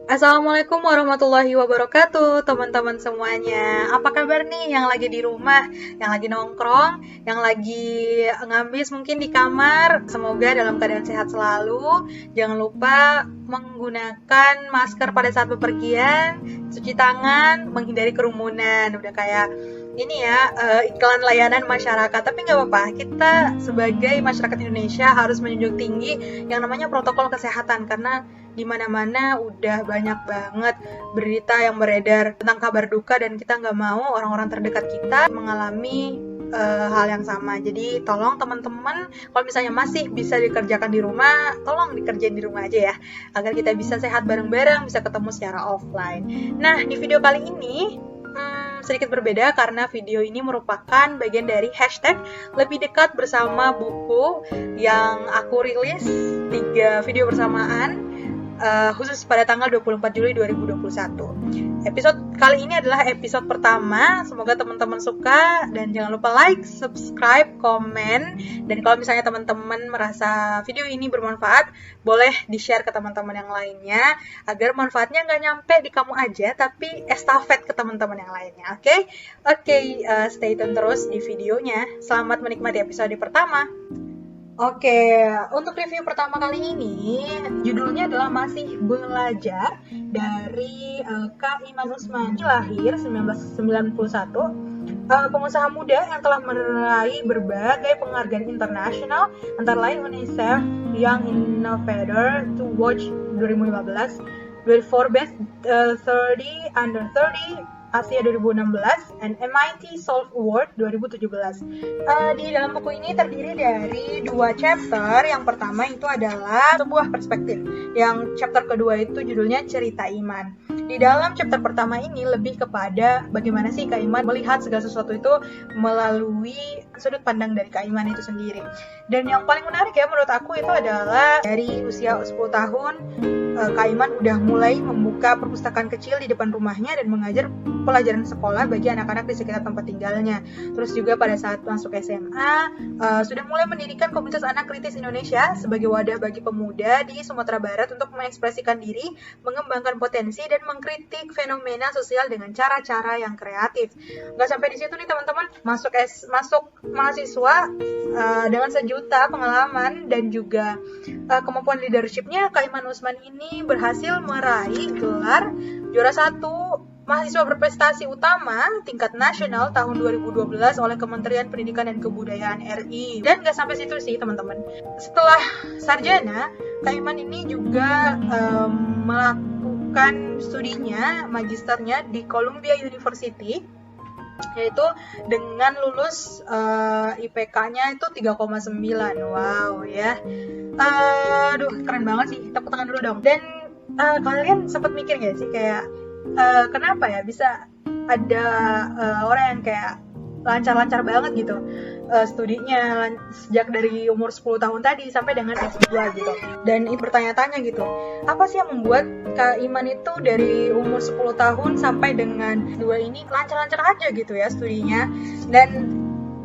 Assalamualaikum warahmatullahi wabarakatuh, teman-teman semuanya. Apa kabar nih yang lagi di rumah, yang lagi nongkrong, yang lagi ngabis mungkin di kamar? Semoga dalam keadaan sehat selalu. Jangan lupa menggunakan masker pada saat bepergian, cuci tangan, menghindari kerumunan. Udah kayak ini ya, iklan layanan masyarakat. Tapi nggak apa-apa, kita sebagai masyarakat Indonesia harus menjunjung tinggi yang namanya protokol kesehatan, karena di mana-mana udah banyak banget berita yang beredar tentang kabar duka, dan kita nggak mau orang-orang terdekat kita mengalami hal yang sama. Jadi tolong teman-teman, kalau misalnya masih bisa dikerjakan di rumah, tolong dikerjain di rumah aja ya, agar kita bisa sehat bareng-bareng, bisa ketemu secara offline. Nah, di video kali ini sedikit berbeda karena video ini merupakan bagian dari hashtag lebih dekat bersama buku yang aku rilis 3 video bersamaan, khusus pada tanggal 24 Juli 2021. Episode kali ini adalah episode pertama. Semoga teman-teman suka, dan jangan lupa like, subscribe, komen. Dan kalau misalnya teman-teman merasa video ini bermanfaat, boleh di-share ke teman-teman yang lainnya, agar manfaatnya nggak nyampe di kamu aja, tapi estafet ke teman-teman yang lainnya. Oke, stay tune terus di videonya. Selamat menikmati episode pertama. Oke, untuk review pertama kali ini, judulnya adalah Masih Belajar, dari Kak Iman Usman. Lahir 1991, pengusaha muda yang telah meraih berbagai penghargaan internasional, antara lain UNICEF Young Innovator to Watch 2015, Forbes 30 Under 30 Asia 2016, and MIT Solve Award 2017. Di dalam buku ini terdiri dari 2 chapter. Yang pertama itu adalah sebuah perspektif. Yang chapter kedua itu judulnya Cerita Iman. Di dalam chapter pertama ini lebih kepada bagaimana sih Kak Iman melihat segala sesuatu itu melalui sudut pandang dari Kak Iman itu sendiri. Dan yang paling menarik ya menurut aku itu adalah dari usia 10 tahun, Kak Iman udah mulai membuka perpustakaan kecil di depan rumahnya dan mengajar pelajaran sekolah bagi anak-anak di sekitar tempat tinggalnya. Terus juga pada saat masuk SMA, sudah mulai mendirikan komunitas anak kritis Indonesia sebagai wadah bagi pemuda di Sumatera Barat untuk mengekspresikan diri, mengembangkan potensi, dan mengkritik fenomena sosial dengan cara-cara yang kreatif. Nggak sampai di situ nih teman-teman, masuk mahasiswa dengan sejuta pengalaman dan juga kemampuan leadershipnya, Kak Iman Usman ini berhasil meraih gelar juara 1 mahasiswa berprestasi utama tingkat nasional tahun 2012 oleh Kementerian Pendidikan dan Kebudayaan RI. Dan gak sampai situ sih teman-teman. Setelah sarjana, Kak Iman ini juga melakukan studinya, magisternya di Columbia University, yaitu dengan lulus IPK-nya itu 3,9. Wow ya. Aduh, keren banget sih. Tepuk tangan dulu dong. Dan kalian sempat mikir gak sih kayak kenapa ya bisa ada orang yang kayak lancar-lancar banget gitu studinya sejak dari umur 10 tahun tadi sampai dengan S2 gitu. Dan itu bertanya-tanya gitu, apa sih yang membuat Kak Iman itu dari umur 10 tahun sampai dengan 2 ini lancar-lancar aja gitu ya studinya. Dan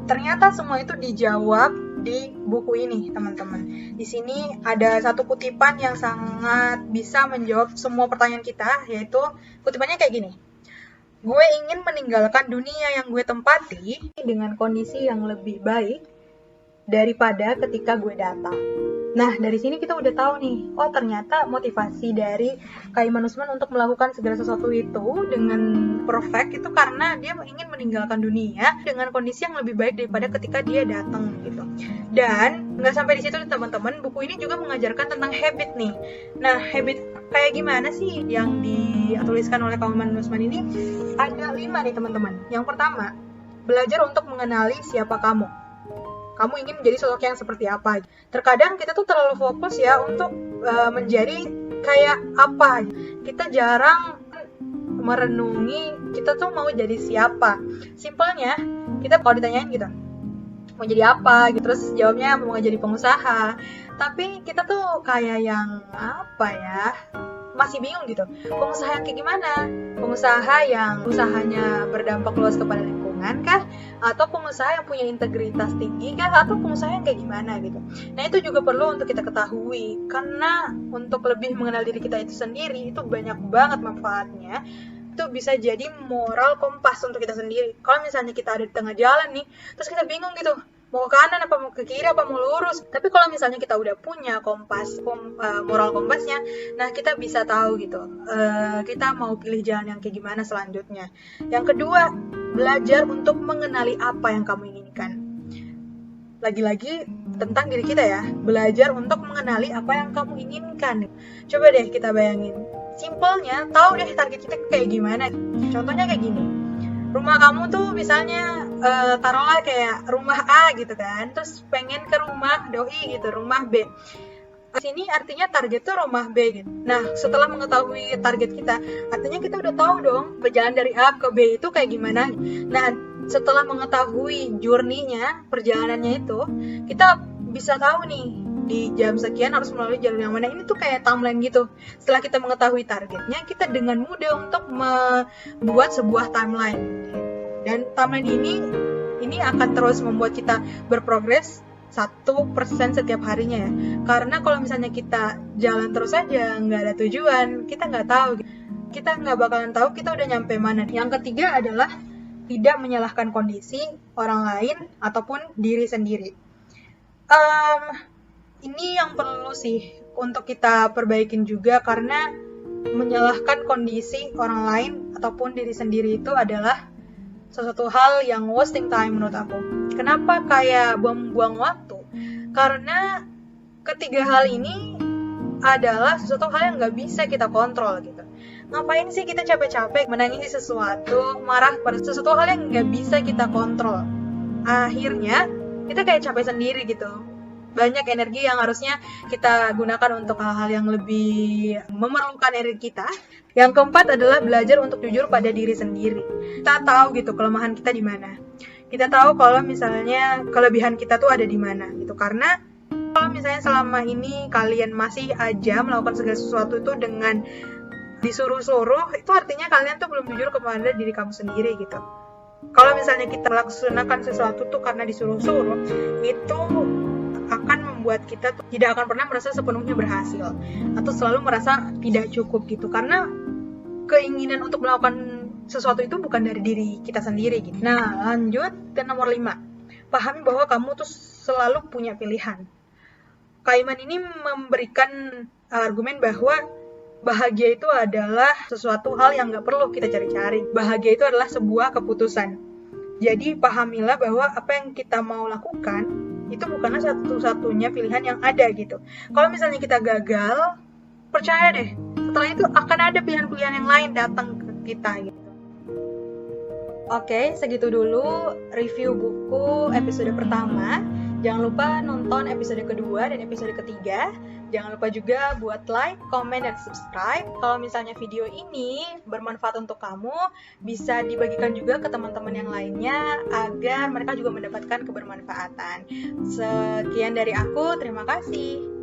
ternyata semua itu dijawab di buku ini, teman-teman. Di sini ada satu kutipan yang sangat bisa menjawab semua pertanyaan kita, yaitu kutipannya kayak gini. Gue ingin meninggalkan dunia yang gue tempati dengan kondisi yang lebih baik daripada ketika gue datang. Nah, dari sini kita udah tahu nih, oh ternyata motivasi dari Kak Iman Usman untuk melakukan segala sesuatu itu dengan perfect itu karena dia ingin meninggalkan dunia dengan kondisi yang lebih baik daripada ketika dia datang gitu. Dan nggak sampai di situ teman-teman, buku ini juga mengajarkan tentang habit nih. Nah, habit kayak gimana sih yang dituliskan oleh Kak Iman Usman ini? Ada 5 nih teman-teman. Yang pertama, belajar untuk mengenali siapa kamu. Kamu ingin menjadi sosok yang seperti apa? Terkadang kita tuh terlalu fokus ya untuk menjadi kayak apa. Kita jarang merenungi kita tuh mau jadi siapa. Simpelnya, kita kalau ditanyain gitu, mau jadi apa? Gitu. Terus jawabnya mau jadi pengusaha. Tapi kita tuh kayak yang apa ya? Masih bingung gitu. Pengusaha yang kayak gimana? Pengusaha yang usahanya berdampak luas kepada lingkungan, menengah kah, atau pengusaha yang punya integritas tinggi kah, atau pengusaha yang kayak gimana gitu. Nah itu juga perlu untuk kita ketahui, karena untuk lebih mengenal diri kita itu sendiri itu banyak banget manfaatnya. Itu bisa jadi moral kompas untuk kita sendiri. Kalau misalnya kita ada di tengah jalan nih, terus kita bingung gitu, mau ke kanan apa mau ke kiri apa mau lurus. Tapi kalau misalnya kita udah punya moral kompasnya, nah kita bisa tahu gitu, kita mau pilih jalan yang kayak gimana selanjutnya. Yang kedua, belajar untuk mengenali apa yang kamu inginkan. Lagi-lagi tentang diri kita ya, belajar untuk mengenali apa yang kamu inginkan. Coba deh kita bayangin, simpelnya tahu deh target kita kayak gimana. Contohnya kayak gini, rumah kamu tuh misalnya taruhlah kayak rumah A gitu kan, terus pengen ke rumah doi gitu, rumah B. Sini artinya target tuh rumah B gitu. Nah setelah mengetahui target kita, artinya kita udah tahu dong berjalan dari A ke B itu kayak gimana. Nah setelah mengetahui journey-nya, perjalanannya itu, kita bisa tahu nih di jam sekian harus melalui jalur yang mana. Ini tuh kayak timeline gitu. Setelah kita mengetahui targetnya, kita dengan mudah untuk membuat sebuah timeline. Dan timeline ini akan terus membuat kita berprogres 1% setiap harinya ya. Karena kalau misalnya kita jalan terus aja, nggak ada tujuan, kita nggak tahu. Kita nggak bakalan tahu kita udah nyampe mana. Yang ketiga adalah tidak menyalahkan kondisi, orang lain, ataupun diri sendiri. Ini yang perlu sih untuk kita perbaikin juga, karena menyalahkan kondisi orang lain ataupun diri sendiri itu adalah sesuatu hal yang wasting time menurut aku. Kenapa kayak buang-buang waktu? Karena ketiga hal ini adalah sesuatu hal yang nggak bisa kita kontrol gitu. Ngapain sih kita capek-capek menangisi sesuatu, marah pada sesuatu hal yang nggak bisa kita kontrol? Akhirnya kita kayak capek sendiri gitu. Banyak energi yang harusnya kita gunakan untuk hal-hal yang lebih memerlukan energi kita. Yang keempat adalah belajar untuk jujur pada diri sendiri. Kita tahu gitu kelemahan kita di mana. Kita tahu kalau misalnya kelebihan kita tuh ada di mana gitu. Karena kalau misalnya selama ini kalian masih aja melakukan segala sesuatu itu dengan disuruh-suruh, itu artinya kalian tuh belum jujur kepada diri kamu sendiri gitu. Kalau misalnya kita laksanakan sesuatu tuh karena disuruh-suruh, itu akan membuat kita tuh tidak akan pernah merasa sepenuhnya berhasil atau selalu merasa tidak cukup gitu, karena keinginan untuk melakukan sesuatu itu bukan dari diri kita sendiri gitu. Nah lanjut ke nomor 5, pahami bahwa kamu tuh selalu punya pilihan. Kaiman ini memberikan argumen bahwa bahagia itu adalah sesuatu hal yang gak perlu kita cari-cari. Bahagia itu adalah sebuah keputusan. Jadi pahamilah bahwa apa yang kita mau lakukan itu bukanlah satu-satunya pilihan yang ada gitu. Kalau misalnya kita gagal, percaya deh, setelah itu akan ada pilihan-pilihan yang lain datang ke kita gitu. Oke, segitu dulu review buku episode pertama. Jangan lupa nonton episode kedua dan episode ketiga. Jangan lupa juga buat like, comment, dan subscribe. Kalau misalnya video ini bermanfaat untuk kamu, bisa dibagikan juga ke teman-teman yang lainnya agar mereka juga mendapatkan kebermanfaatan. Sekian dari aku, terima kasih.